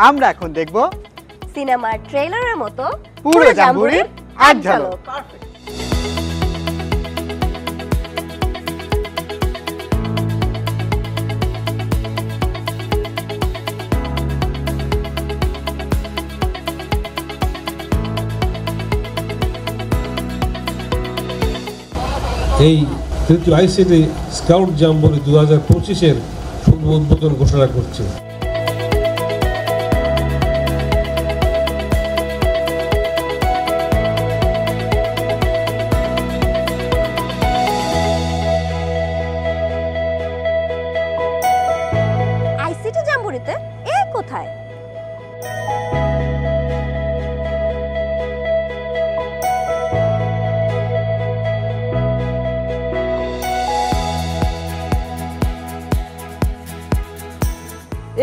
আমরা এখন দেখব সিনেমার ট্রেলারের মতো পুরো জাম্বুরির এক ঝলক। এই তৃতীয় আইসিটি স্কাউট জাম্বুরি 2025-এর শুভ উদ্বোধন ঘোষণা করছে। আইসিটি জাম্বুরিতে এ কোথায়?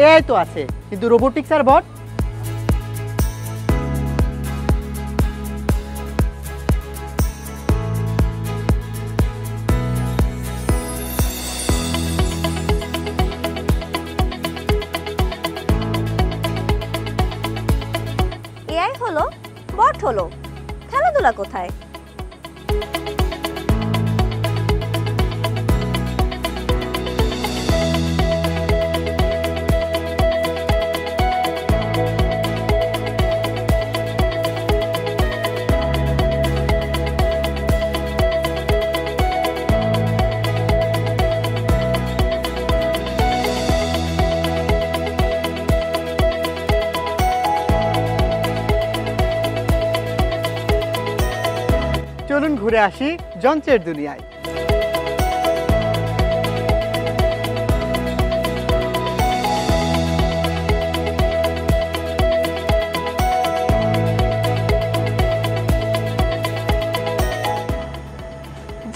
এআই তো আছে, কিন্তু রোবোটিক্স আর বট? এআই হলো, বট হলো, খেলাধুলা কোথায়? চলুন ঘুরে আসি যন্ত্রের দুনিয়ায়।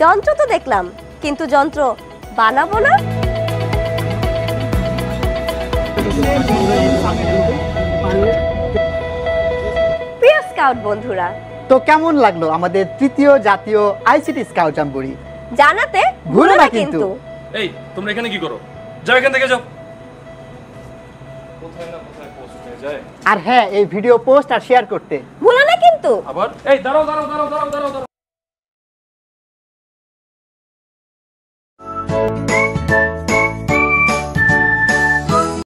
যন্ত্র তো দেখলাম, কিন্তু যন্ত্র বানাবো না। প্রিয় স্কাউট বন্ধুরা, তো কেমন লাগলো আমাদের তৃতীয় জাতীয় আইসিটি স্কাউট জাম্বুরি? জানাতে ভুলো না কিন্তু। এই তোমরা এখানে কি করো? যাও এখান থেকে যাও। কোথায় না কোথায় পোস্ট হয়ে যায়। আর হ্যাঁ, এই ভিডিও পোস্ট আর শেয়ার করতে ভুলো না কিন্তু। আবার এই দাঁড়াও দাঁড়াও দাঁড়াও দাঁড়াও দাঁড়াও।